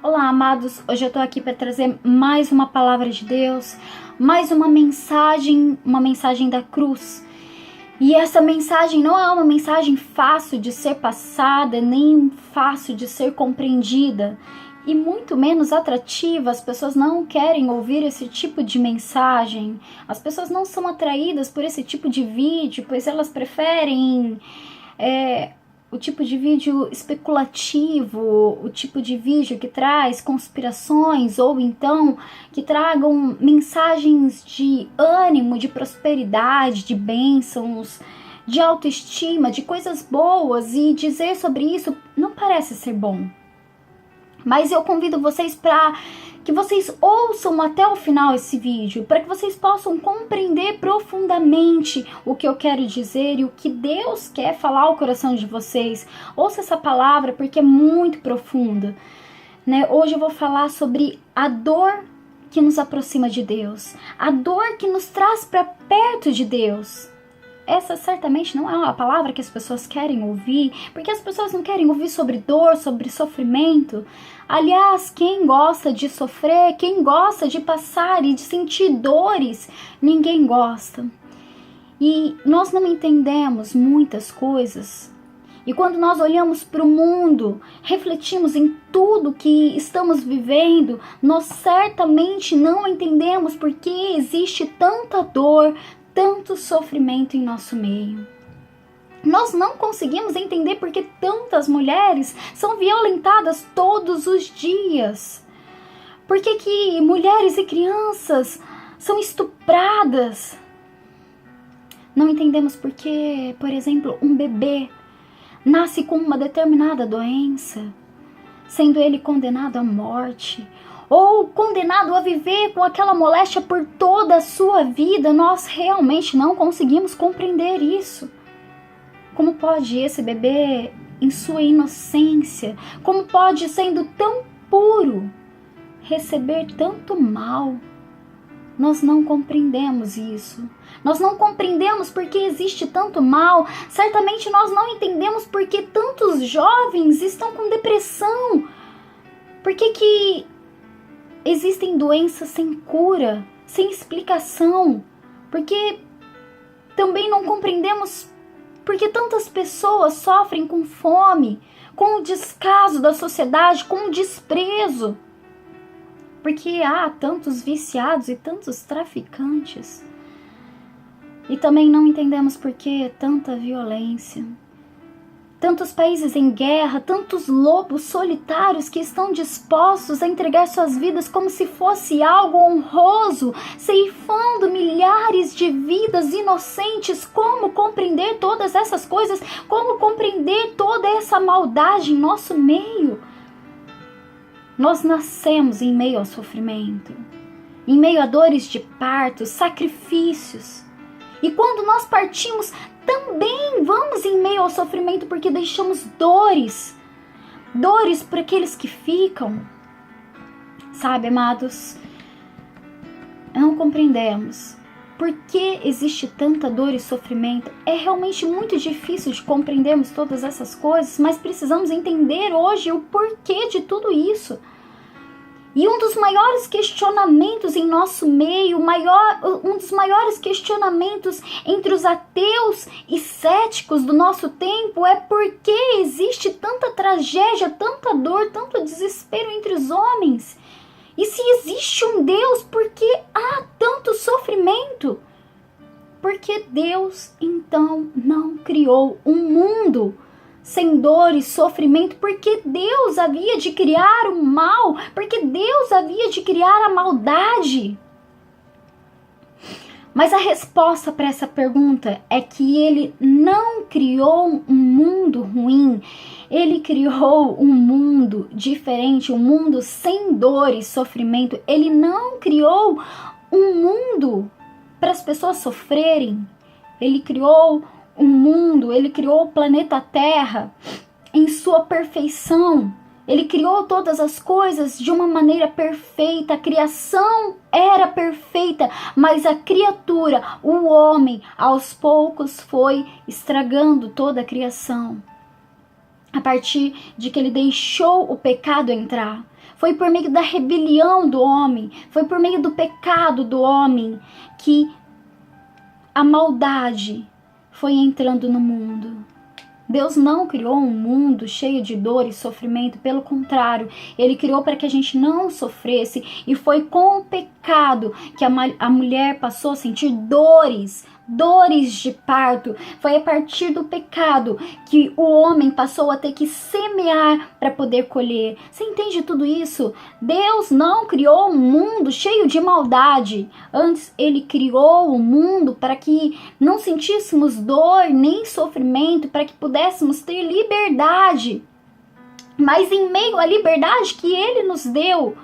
Olá, amados, hoje eu tô aqui para trazer mais uma palavra de Deus, mais uma mensagem da cruz. E essa mensagem não é uma mensagem fácil de ser passada, nem fácil de ser compreendida, e muito menos atrativa. As pessoas não querem ouvir esse tipo de mensagem, as pessoas não são atraídas por esse tipo de vídeo, pois elas preferem o tipo de vídeo especulativo, o tipo de vídeo que traz conspirações, ou então que tragam mensagens de ânimo, de prosperidade, de bênçãos, de autoestima, de coisas boas, e dizer sobre isso não parece ser bom. Mas eu convido vocês para que vocês ouçam até o final esse vídeo, para que vocês possam compreender profundamente o que eu quero dizer e o que Deus quer falar ao coração de vocês. Ouça essa palavra porque é muito profunda, né? Hoje eu vou falar sobre a dor que nos aproxima de Deus, a dor que nos traz para perto de Deus. Essa certamente não é uma palavra que as pessoas querem ouvir, porque as pessoas não querem ouvir sobre dor, sobre sofrimento. Aliás, quem gosta de sofrer, quem gosta de passar e de sentir dores, ninguém gosta. E nós não entendemos muitas coisas. E quando nós olhamos para o mundo, refletimos em tudo que estamos vivendo, nós certamente não entendemos por que existe tanta dor, tanto sofrimento em nosso meio. Nós não conseguimos entender por que tantas mulheres são violentadas todos os dias. Por que mulheres e crianças são estupradas? Não entendemos por que, por exemplo, um bebê nasce com uma determinada doença, sendo ele condenado à morte, ou condenado a viver com aquela moléstia por toda a sua vida. Nós realmente não conseguimos compreender isso. Como pode esse bebê, em sua inocência, como pode, sendo tão puro, receber tanto mal? Nós não compreendemos isso. Nós não compreendemos porque existe tanto mal. Certamente nós não entendemos porque tantos jovens estão com depressão. Por que existem doenças sem cura, sem explicação? Porque também não compreendemos porque tantas pessoas sofrem com fome, com o descaso da sociedade, com o desprezo. Porque há tantos viciados e tantos traficantes. E também não entendemos por que tanta violência. Tantos países em guerra, tantos lobos solitários que estão dispostos a entregar suas vidas como se fosse algo honroso, ceifando milhares de vidas inocentes. Como compreender todas essas coisas? Como compreender toda essa maldade em nosso meio? Nós nascemos em meio ao sofrimento, em meio a dores de parto, sacrifícios. E quando nós partimos, também vamos em meio ao sofrimento, porque deixamos dores para aqueles que ficam. Sabe, amados, não compreendemos por que existe tanta dor e sofrimento. É realmente muito difícil de compreendermos todas essas coisas, mas precisamos entender hoje o porquê de tudo isso. E um dos maiores questionamentos em nosso meio, um dos maiores questionamentos entre os ateus e céticos do nosso tempo é por que existe tanta tragédia, tanta dor, tanto desespero entre os homens? E se existe um Deus, por que há tanto sofrimento? Porque Deus, então, não criou um mundo sem dor e sofrimento, porque Deus havia de criar o mal, porque Deus havia de criar a maldade. Mas a resposta para essa pergunta é que Ele não criou um mundo ruim. Ele criou um mundo diferente, um mundo sem dor e sofrimento. Ele não criou um mundo para as pessoas sofrerem. Ele criou um mundo, Ele criou o planeta Terra em sua perfeição. Ele criou todas as coisas de uma maneira perfeita. A criação era perfeita, mas a criatura, o homem, aos poucos foi estragando toda a criação. a partir de que ele deixou o pecado entrar. Foi por meio da rebelião do homem, foi por meio do pecado do homem que a maldade foi entrando no mundo. Deus não criou um mundo cheio de dor e sofrimento, pelo contrário, Ele criou para que a gente não sofresse, e foi com o pecado que a mulher passou a sentir dores de parto. Foi a partir do pecado que o homem passou a ter que semear para poder colher. Você entende tudo isso? Deus não criou um mundo cheio de maldade. Antes, Ele criou o mundo para que não sentíssemos dor nem sofrimento, para que pudéssemos ter liberdade. Mas em meio à liberdade que Ele nos deu,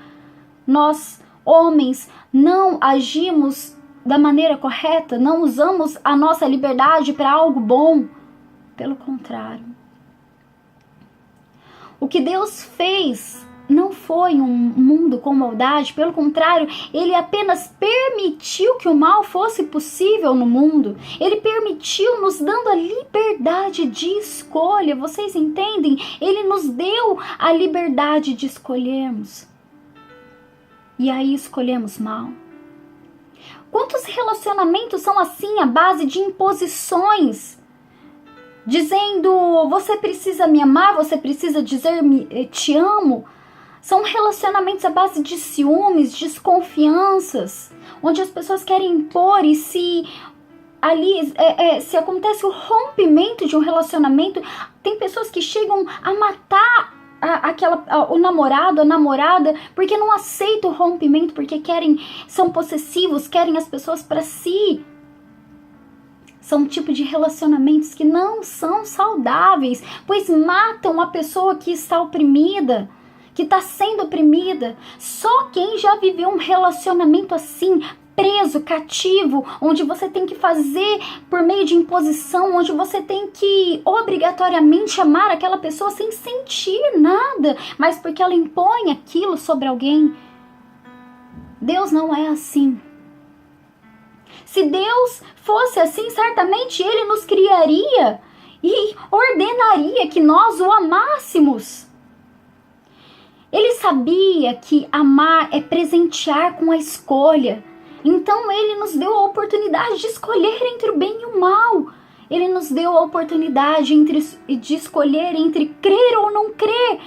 nós, homens, não agimos da maneira correta, não usamos a nossa liberdade para algo bom. Pelo contrário. O que Deus fez não foi um mundo com maldade, pelo contrário, Ele apenas permitiu que o mal fosse possível no mundo. Ele permitiu, nos dando a liberdade de escolha. Vocês entendem? Ele nos deu a liberdade de escolhermos. E aí escolhemos mal. Quantos relacionamentos são assim, à base de imposições? Dizendo, você precisa me amar, você precisa dizer-me, te amo. São relacionamentos à base de ciúmes, desconfianças, onde as pessoas querem impor, e se ali se acontece o rompimento de um relacionamento, tem pessoas que chegam a matar o namorado, a namorada, porque não aceitam o rompimento, porque são possessivos, querem as pessoas para si. São um tipo de relacionamentos que não são saudáveis, pois matam a pessoa que está oprimida, que está sendo oprimida. Só quem já viveu um relacionamento assim, preso, cativo, onde você tem que fazer por meio de imposição, onde você tem que obrigatoriamente amar aquela pessoa sem sentir nada, mas porque ela impõe aquilo sobre alguém. Deus não é assim. Se Deus fosse assim, certamente Ele nos criaria e ordenaria que nós o amássemos. Ele sabia que amar é presentear com a escolha. Então Ele nos deu a oportunidade de escolher entre o bem e o mal. Ele nos deu a oportunidade de escolher entre crer ou não crer,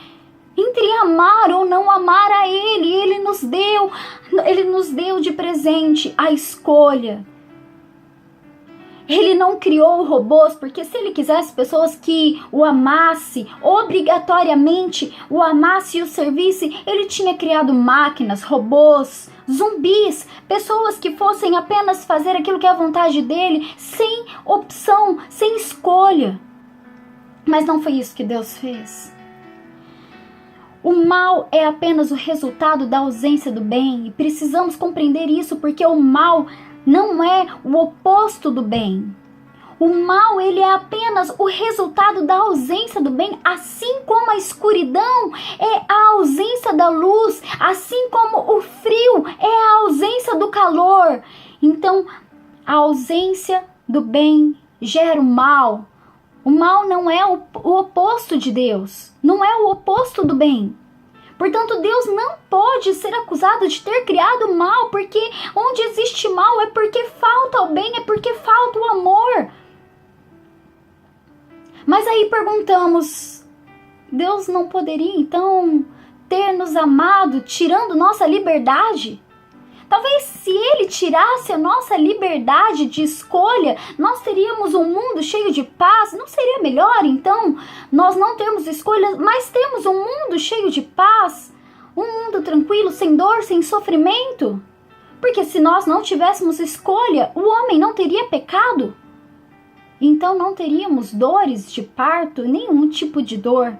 entre amar ou não amar a Ele. Ele nos deu de presente a escolha. Ele não criou robôs, porque se Ele quisesse pessoas que o amassem, obrigatoriamente o amassem e o servissem, Ele tinha criado máquinas, robôs, zumbis, pessoas que fossem apenas fazer aquilo que é a vontade dEle, sem opção, sem escolha. Mas não foi isso que Deus fez. O mal é apenas o resultado da ausência do bem, e precisamos compreender isso, porque o mal não é o oposto do bem. O mal, ele é apenas o resultado da ausência do bem, assim como a escuridão é a ausência da luz, assim como o frio é a ausência do calor. Então, a ausência do bem gera o mal. O mal não é o oposto de Deus, não é o oposto do bem. Portanto, Deus não pode ser acusado de ter criado o mal, porque onde existe mal é porque falta o bem, é porque falta o amor. Mas aí perguntamos, Deus não poderia então ter nos amado tirando nossa liberdade? Talvez se Ele tirasse a nossa liberdade de escolha, nós teríamos um mundo cheio de paz. Não seria melhor, então, nós não termos escolhas, mas temos um mundo cheio de paz? Um mundo tranquilo, sem dor, sem sofrimento? Porque se nós não tivéssemos escolha, o homem não teria pecado. Então não teríamos dores de parto, nenhum tipo de dor.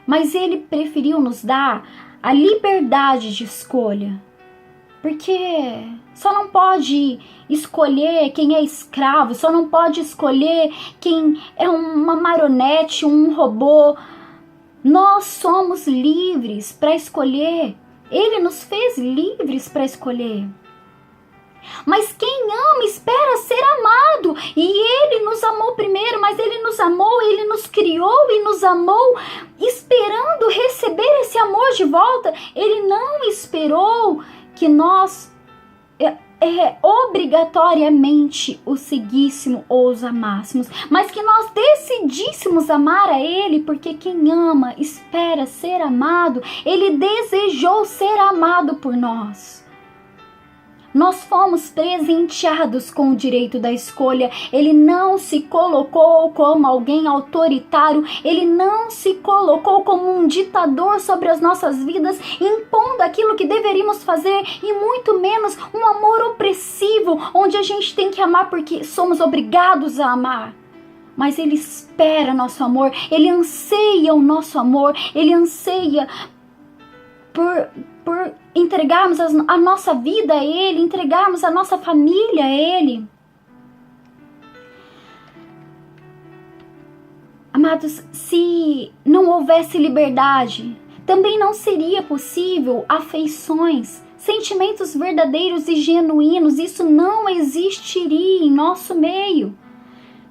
Mas Ele preferiu nos dar a liberdade de escolha. Porque só não pode escolher quem é escravo, só não pode escolher quem é uma marionete, um robô. Nós somos livres para escolher. Ele nos fez livres para escolher. Mas quem ama espera ser amado. E Ele nos amou primeiro, mas Ele nos amou, Ele nos criou e nos amou, esperando receber esse amor de volta. Ele não esperou que nós obrigatoriamente o seguíssemos ou os amássemos, mas que nós decidíssemos amar a Ele, porque quem ama espera ser amado. Ele desejou ser amado por nós. Nós fomos presenteados com o direito da escolha. Ele não se colocou como alguém autoritário. Ele não se colocou como um ditador sobre as nossas vidas, impondo aquilo que deveríamos fazer, e muito menos um amor opressivo, onde a gente tem que amar porque somos obrigados a amar. Mas Ele espera nosso amor. Ele anseia o nosso amor. Ele anseia por entregarmos a nossa vida a Ele, entregarmos a nossa família a Ele. Amados, se não houvesse liberdade, também não seria possível afeições, sentimentos verdadeiros e genuínos. Isso não existiria em nosso meio.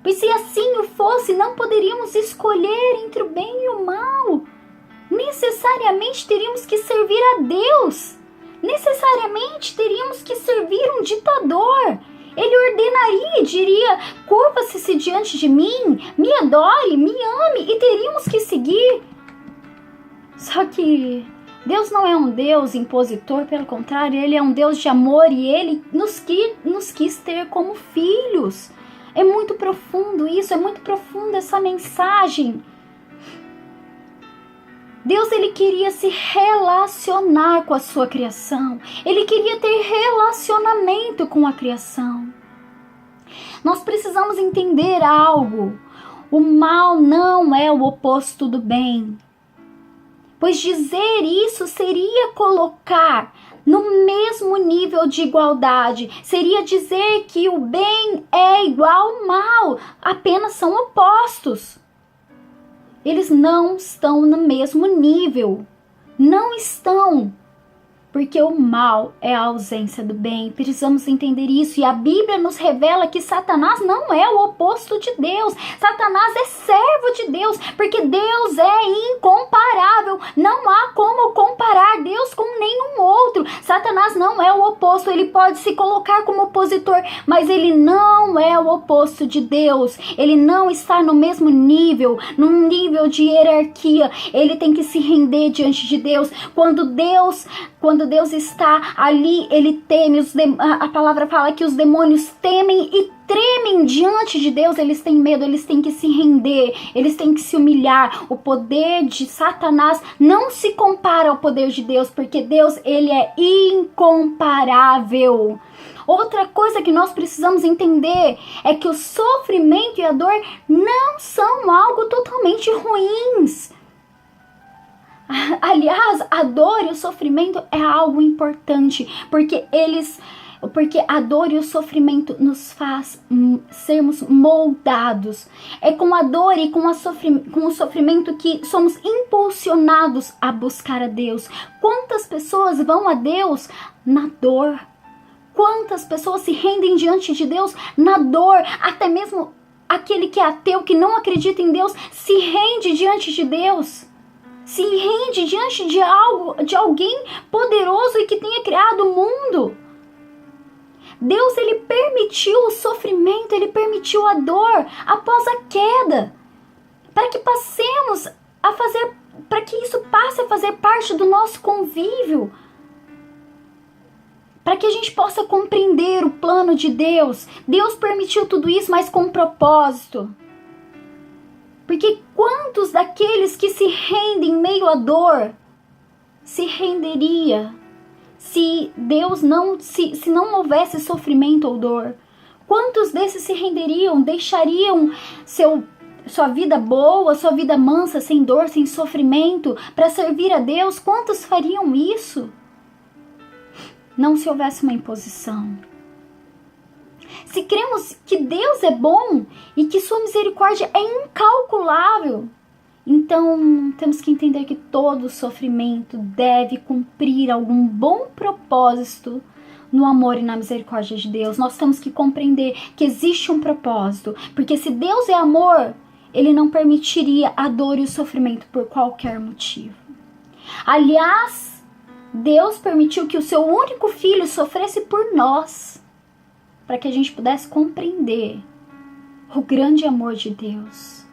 Pois se assim o fosse, não poderíamos escolher entre o bem e o mal. Necessariamente teríamos que servir a Deus. Necessariamente teríamos que servir um ditador. Ele ordenaria e diria: curva-se diante de mim, me adore, me ame, e teríamos que seguir. Só que Deus não é um Deus impositor, pelo contrário, Ele é um Deus de amor, e Ele nos quis ter como filhos. É muito profundo isso, é muito profunda essa mensagem. Deus, Ele queria se relacionar com a sua criação. Ele queria ter relacionamento com a criação. Nós precisamos entender algo. O mal não é o oposto do bem. Pois dizer isso seria colocar no mesmo nível de igualdade. Seria dizer que o bem é igual ao mal. Apenas são opostos. Eles não estão no mesmo nível. Não estão. Porque o mal é a ausência do bem. Precisamos entender isso. E a Bíblia nos revela que Satanás não é o oposto de Deus. Satanás é servo de Deus. Porque Deus é incomparável. Não há como comparar Deus com nenhum outro. Satanás não é o oposto. Ele pode se colocar como opositor, mas ele não é o oposto de Deus. Ele não está no mesmo nível, num nível de hierarquia. Ele tem que se render diante de Deus. Quando Deus está ali, Ele teme. A palavra fala que os demônios temem e tremem diante de Deus. Eles têm medo, eles têm que se render, eles têm que se humilhar. O poder de Satanás não se compara ao poder de Deus, porque Deus, Ele é incomparável. Outra coisa que nós precisamos entender é que o sofrimento e a dor não são algo totalmente ruins. Aliás, a dor e o sofrimento é algo importante, porque a dor e o sofrimento nos faz sermos moldados. É com a dor e com o sofrimento que somos impulsionados a buscar a Deus. Quantas pessoas vão a Deus na dor? Quantas pessoas se rendem diante de Deus na dor? Até mesmo aquele que é ateu, que não acredita em Deus, se rende diante de Deus. Se rende diante de alguém poderoso e que tenha criado o mundo. Deus, Ele permitiu o sofrimento, Ele permitiu a dor após a queda, para que isso passe a fazer parte do nosso convívio, para que a gente possa compreender o plano de Deus. Deus permitiu tudo isso, mas com propósito. Porque quantos daqueles que se rendem em meio à dor se renderia se Deus se não houvesse sofrimento ou dor? Quantos desses se renderiam, deixariam sua vida boa, sua vida mansa, sem dor, sem sofrimento, para servir a Deus? Quantos fariam isso? Não se houvesse uma imposição. Se cremos que Deus é bom e que sua misericórdia é incalculável, então temos que entender que todo sofrimento deve cumprir algum bom propósito no amor e na misericórdia de Deus. Nós temos que compreender que existe um propósito, porque se Deus é amor, Ele não permitiria a dor e o sofrimento por qualquer motivo. Aliás, Deus permitiu que o seu único filho sofresse por nós, para que a gente pudesse compreender o grande amor de Deus.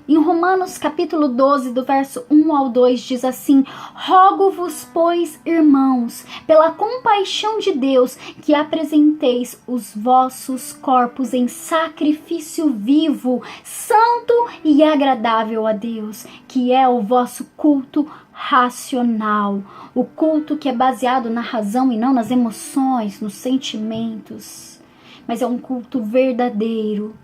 Em Romanos capítulo 12, do verso 1 ao 2, diz assim: rogo-vos, pois, irmãos, pela compaixão de Deus, que apresenteis os vossos corpos em sacrifício vivo, santo e agradável a Deus, que é o vosso culto racional, o culto que é baseado na razão e não nas emoções, nos sentimentos, mas é um culto verdadeiro.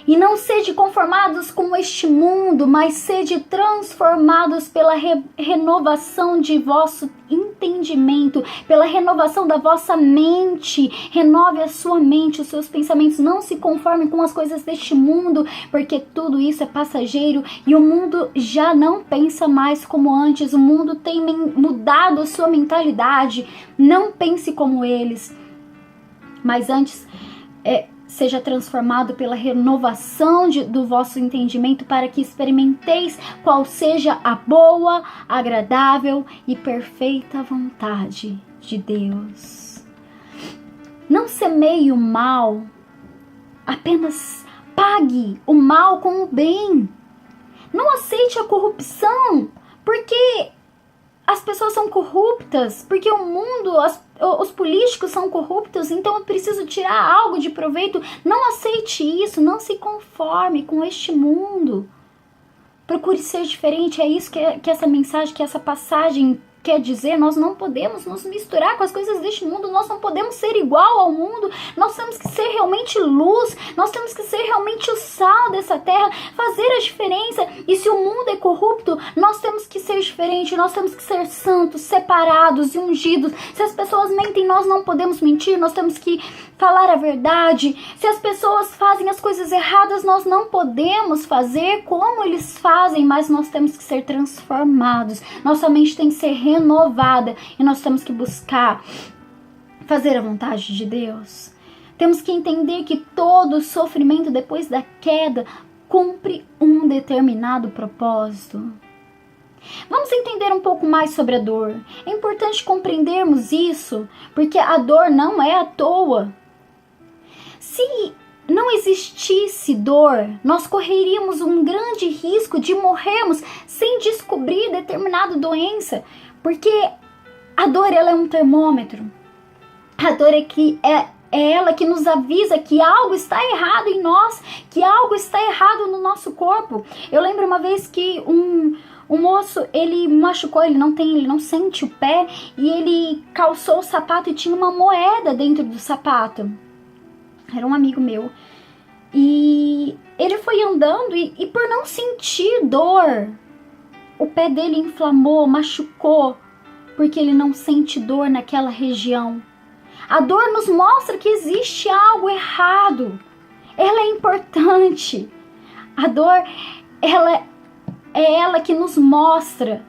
E não sede conformados com este mundo, mas sede transformados pela renovação de vosso entendimento, pela renovação da vossa mente. Renove a sua mente, os seus pensamentos. Não se conformem com as coisas deste mundo, porque tudo isso é passageiro e o mundo já não pensa mais como antes. O mundo tem mudado a sua mentalidade. Não pense como eles, mas antes seja transformado pela renovação do vosso entendimento, para que experimenteis qual seja a boa, agradável e perfeita vontade de Deus. Não semeie o mal, apenas pague o mal com o bem. Não aceite a corrupção, porque as pessoas são corruptas, porque o mundo, os políticos são corruptos, então eu preciso tirar algo de proveito. Não aceite isso, não se conforme com este mundo. Procure ser diferente, é isso que essa mensagem, que essa passagem quer dizer. Nós não podemos nos misturar com as coisas deste mundo, nós não podemos ser igual ao mundo, nós temos que ser realmente luz, nós temos que ser realmente o sal dessa terra, fazer a diferença. E se o mundo é corrupto, nós temos que ser diferente, nós temos que ser santos, separados e ungidos. Se as pessoas mentem, nós não podemos mentir, nós temos que falar a verdade. Se as pessoas fazem as coisas erradas, nós não podemos fazer como eles fazem, mas nós temos que ser transformados. Nossa mente tem que ser renovada e nós temos que buscar fazer a vontade de Deus. Temos que entender que todo sofrimento depois da queda cumpre um determinado propósito. Vamos entender um pouco mais sobre a dor. É importante compreendermos isso, porque a dor não é à toa. Se não existisse dor, nós correríamos um grande risco de morrermos sem descobrir determinada doença, porque a dor, ela é um termômetro. A dor é ela que nos avisa que algo está errado em nós, que algo está errado no nosso corpo. Eu lembro uma vez que um moço, ele machucou, ele não sente o pé, e ele calçou o sapato e tinha uma moeda dentro do sapato. Era um amigo meu. E ele foi andando e por não sentir dor, o pé dele inflamou, machucou, porque ele não sente dor naquela região. A dor nos mostra que existe algo errado. Ela é importante. A dor, ela é ela que nos mostra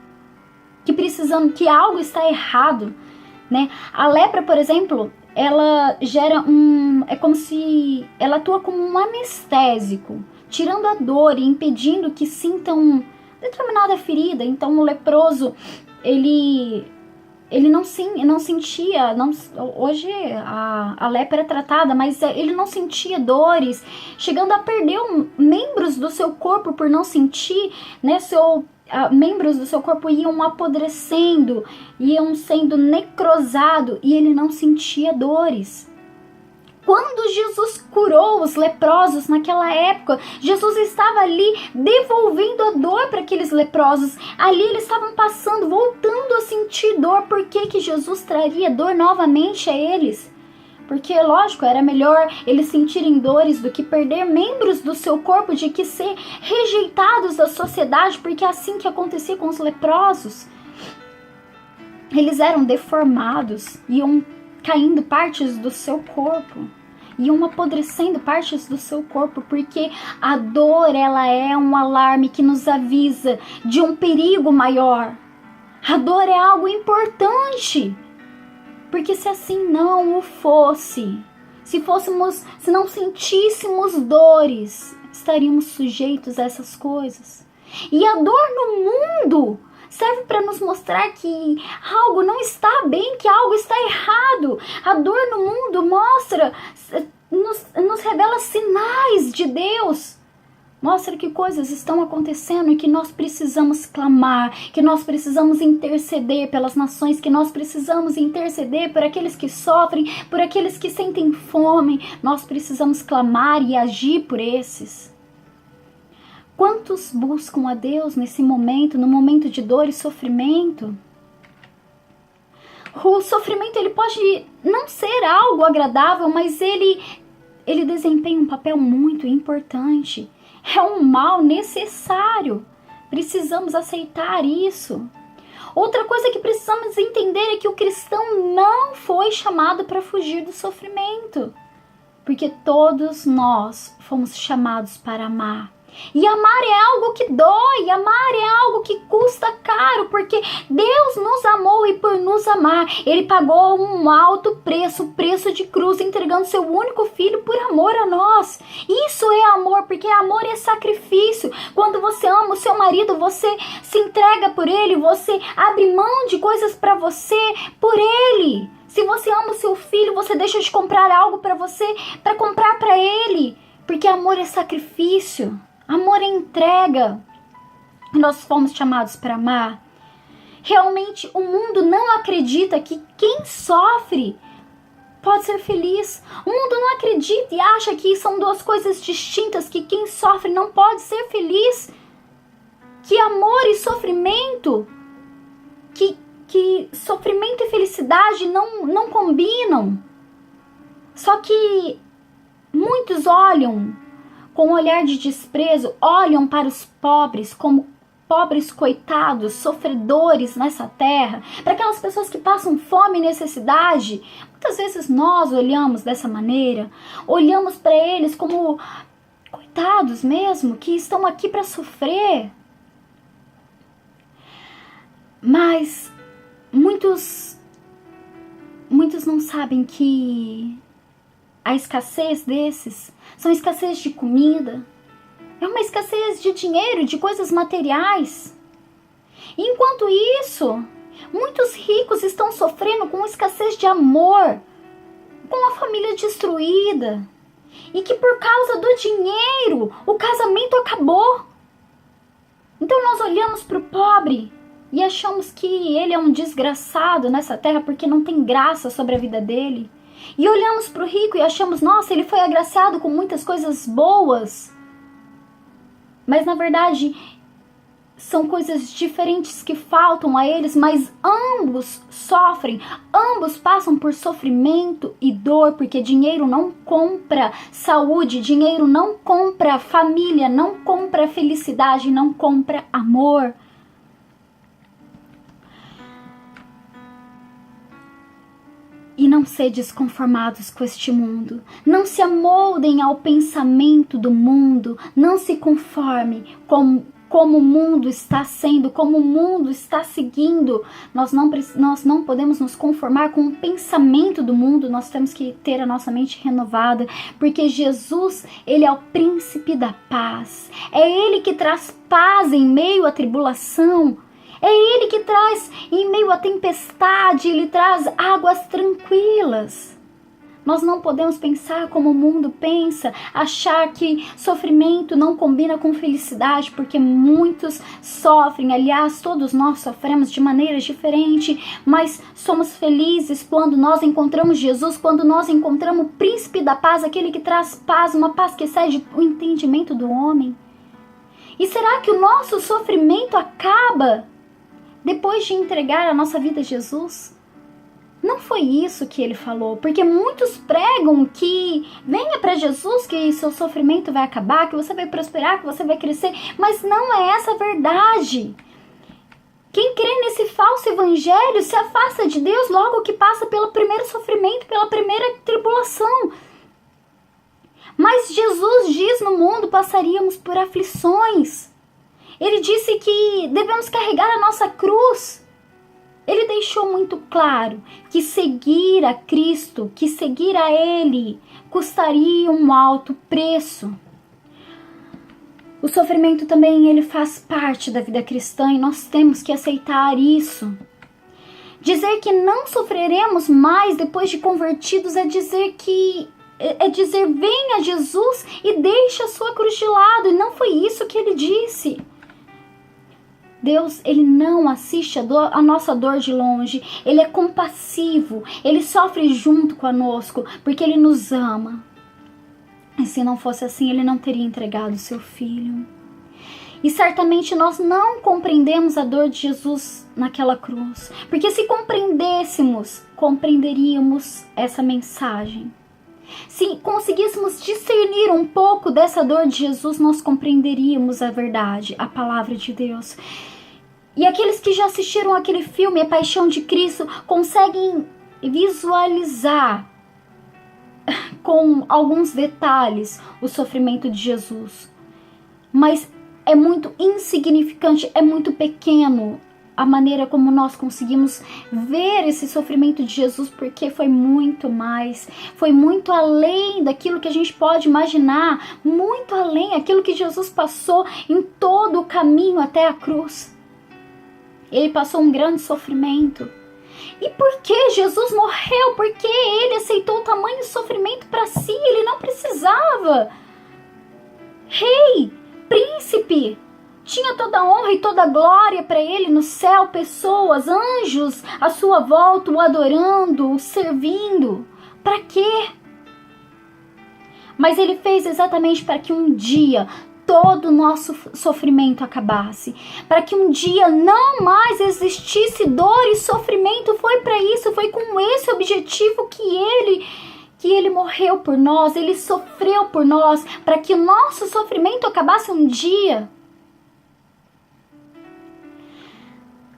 que algo está errado, né? A lepra, por exemplo, ela gera é como se ela atua como um anestésico, tirando a dor e impedindo que sintam determinada ferida. Então o leproso, ele não sentia, hoje a lepra é tratada, mas ele não sentia dores, chegando a perder membros do seu corpo por não sentir, né? Membros do seu corpo iam apodrecendo, iam sendo necrosados, e ele não sentia dores. Quando Jesus curou os leprosos naquela época, Jesus estava ali devolvendo a dor para aqueles leprosos. Ali eles estavam passando, voltando a sentir dor. Por que Jesus traria dor novamente a eles? Porque, lógico, era melhor eles sentirem dores do que perder membros do seu corpo, de que ser rejeitados da sociedade, porque é assim que acontecia com os leprosos. Eles eram deformados, iam caindo partes do seu corpo, iam apodrecendo partes do seu corpo, porque a dor, ela é um alarme que nos avisa de um perigo maior. A dor é algo importante. Porque se assim não o fosse, se não sentíssemos dores, estaríamos sujeitos a essas coisas. E a dor no mundo serve para nos mostrar que algo não está bem, que algo está errado. A dor no mundo nos revela sinais de Deus. Mostra que coisas estão acontecendo e que nós precisamos clamar, que nós precisamos interceder pelas nações, que nós precisamos interceder por aqueles que sofrem, por aqueles que sentem fome. Nós precisamos clamar e agir por esses. Quantos buscam a Deus nesse momento, no momento de dor e sofrimento? O sofrimento ele pode não ser algo agradável, mas ele desempenha um papel muito importante. É um mal necessário. Precisamos aceitar isso. Outra coisa que precisamos entender é que o cristão não foi chamado para fugir do sofrimento. Porque todos nós fomos chamados para amar. E amar é algo que dói, amar é algo que custa caro, porque Deus nos amou e por nos amar, Ele pagou um alto preço, o preço de cruz, entregando seu único filho por amor a nós. Isso é amor, porque amor é sacrifício. Quando você ama o seu marido, você se entrega por ele, você abre mão de coisas para você, por ele. Se você ama o seu filho, você deixa de comprar algo para você, para comprar para ele, porque amor é sacrifício. Amor é entrega. Nós fomos chamados para amar. Realmente, o mundo não acredita que quem sofre pode ser feliz. O mundo não acredita e acha que são duas coisas distintas, que quem sofre não pode ser feliz. Que amor e sofrimento, que sofrimento e felicidade não combinam. Só que muitos olham com um olhar de desprezo, olham para os pobres como pobres coitados, sofredores nessa terra, para aquelas pessoas que passam fome e necessidade. Muitas vezes nós olhamos dessa maneira, olhamos para eles como coitados mesmo, que estão aqui para sofrer. Mas muitos não sabem que a escassez desses são escassez de comida, é uma escassez de dinheiro, de coisas materiais. E enquanto isso, muitos ricos estão sofrendo com escassez de amor, com a família destruída, e que por causa do dinheiro o casamento acabou. Então nós olhamos para o pobre e achamos que ele é um desgraçado nessa terra porque não tem graça sobre a vida dele. E olhamos para o rico e achamos, nossa, ele foi agraciado com muitas coisas boas. Mas na verdade, são coisas diferentes que faltam a eles, mas ambos sofrem, ambos passam por sofrimento e dor, porque dinheiro não compra saúde, dinheiro não compra família, não compra felicidade, não compra amor. E não sedes conformados com este mundo. Não se amoldem ao pensamento do mundo. Não se conforme como o mundo está sendo, como o mundo está seguindo. Nós não podemos nos conformar com o pensamento do mundo. Nós temos que ter a nossa mente renovada. Porque Jesus, Ele é o príncipe da paz. É Ele que traz paz em meio à tribulação. É Ele que traz, em meio à tempestade, Ele traz águas tranquilas. Nós não podemos pensar como o mundo pensa, achar que sofrimento não combina com felicidade, porque muitos sofrem. Aliás, todos nós sofremos de maneiras diferentes, mas somos felizes quando nós encontramos Jesus, quando nós encontramos o príncipe da paz, aquele que traz paz, uma paz que excede o entendimento do homem. E será que o nosso sofrimento acaba depois de entregar a nossa vida a Jesus? Não foi isso que ele falou, porque muitos pregam que venha para Jesus, que seu sofrimento vai acabar, que você vai prosperar, que você vai crescer, mas não é essa a verdade. Quem crê nesse falso evangelho se afasta de Deus logo que passa pelo primeiro sofrimento, pela primeira tribulação. Mas Jesus diz: no mundo passaríamos por aflições. Ele disse que devemos carregar a nossa cruz. Ele deixou muito claro que seguir a Cristo, que seguir a Ele, custaria um alto preço. O sofrimento também, ele faz parte da vida cristã e nós temos que aceitar isso. Dizer que não sofreremos mais depois de convertidos é dizer venha Jesus e deixe a sua cruz de lado. E não foi isso que ele disse. Deus, ele não assiste a nossa dor de longe. Ele é compassivo. Ele sofre junto conosco porque ele nos ama. E se não fosse assim, ele não teria entregado o seu filho. E certamente nós não compreendemos a dor de Jesus naquela cruz. Porque se compreendêssemos, compreenderíamos essa mensagem. Se conseguíssemos discernir um pouco dessa dor de Jesus, nós compreenderíamos a verdade, a palavra de Deus. E aqueles que já assistiram aquele filme, A Paixão de Cristo, conseguem visualizar com alguns detalhes o sofrimento de Jesus. Mas é muito insignificante, é muito pequeno a maneira como nós conseguimos ver esse sofrimento de Jesus, porque foi muito mais, foi muito além daquilo que a gente pode imaginar, muito além daquilo que Jesus passou em todo o caminho até a cruz. Ele passou um grande sofrimento. E por que Jesus morreu? Porque ele aceitou o tamanho sofrimento para si, ele não precisava. Rei, príncipe, tinha toda a honra e toda a glória para ele no céu, pessoas, anjos à sua volta, o adorando, o servindo. Para quê? Mas ele fez exatamente para que um dia todo o nosso sofrimento acabasse. Para que um dia não mais existisse dor e sofrimento. Foi para isso, foi com esse objetivo que ele morreu por nós, ele sofreu por nós, para que o nosso sofrimento acabasse um dia.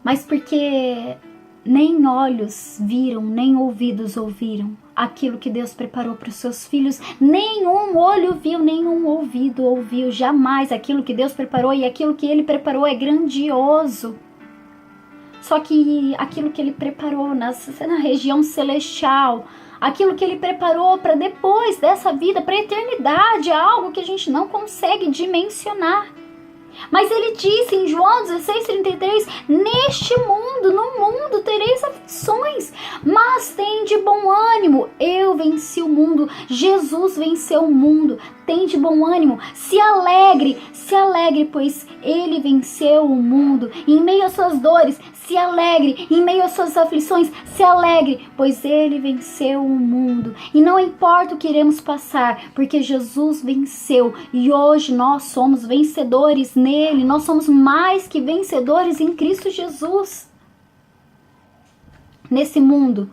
Mas porque nem olhos viram, nem ouvidos ouviram aquilo que Deus preparou para os seus filhos, nenhum olho viu, nenhum ouvido ouviu, jamais aquilo que Deus preparou, e aquilo que Ele preparou é grandioso. Só que aquilo que Ele preparou na região celestial, aquilo que Ele preparou para depois dessa vida, para a eternidade, é algo que a gente não consegue dimensionar. Mas ele disse em João 16:33, neste mundo, no mundo tereis aflições, mas tende bom ânimo, eu venci o mundo, Jesus venceu o mundo, tende bom ânimo, se alegre, pois ele venceu o mundo, em meio às suas dores, se alegre, em meio às suas aflições, se alegre, pois ele venceu o mundo, e não importa o que iremos passar, porque Jesus venceu, e hoje nós somos vencedores nele, nós somos mais que vencedores em Cristo Jesus. Nesse mundo,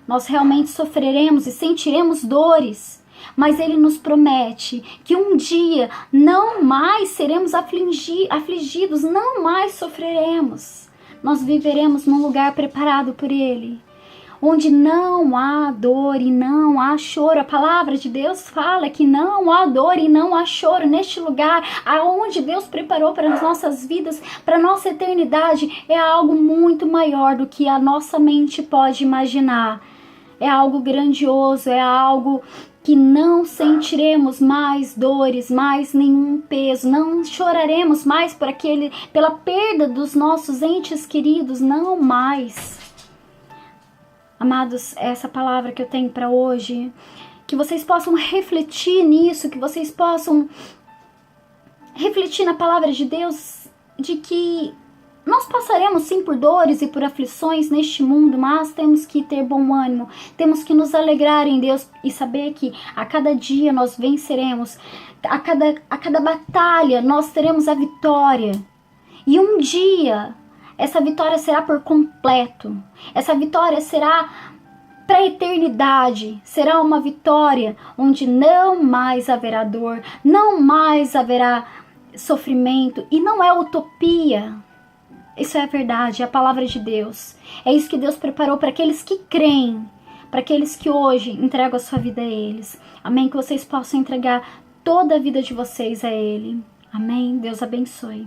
nós realmente sofreremos e sentiremos dores, mas Ele nos promete que um dia não mais seremos afligidos, não mais sofreremos. Nós viveremos num lugar preparado por Ele, onde não há dor e não há choro. A palavra de Deus fala que não há dor e não há choro neste lugar, aonde Deus preparou para as nossas vidas, para a nossa eternidade. É algo muito maior do que a nossa mente pode imaginar. É algo grandioso, é algo que não sentiremos mais dores, mais nenhum peso, não choraremos mais pela perda dos nossos entes queridos, não mais. Amados, essa palavra que eu tenho para hoje, que vocês possam refletir nisso, que vocês possam refletir na palavra de Deus, de que nós passaremos sim por dores e por aflições neste mundo, mas temos que ter bom ânimo, temos que nos alegrar em Deus e saber que a cada dia nós venceremos, a cada batalha nós teremos a vitória. E um dia essa vitória será por completo, essa vitória será para a eternidade, será uma vitória onde não mais haverá dor, não mais haverá sofrimento, e não é utopia. Isso é a verdade, é a palavra de Deus. É isso que Deus preparou para aqueles que creem, para aqueles que hoje entregam a sua vida a eles. Amém? Que vocês possam entregar toda a vida de vocês a Ele. Amém? Deus abençoe.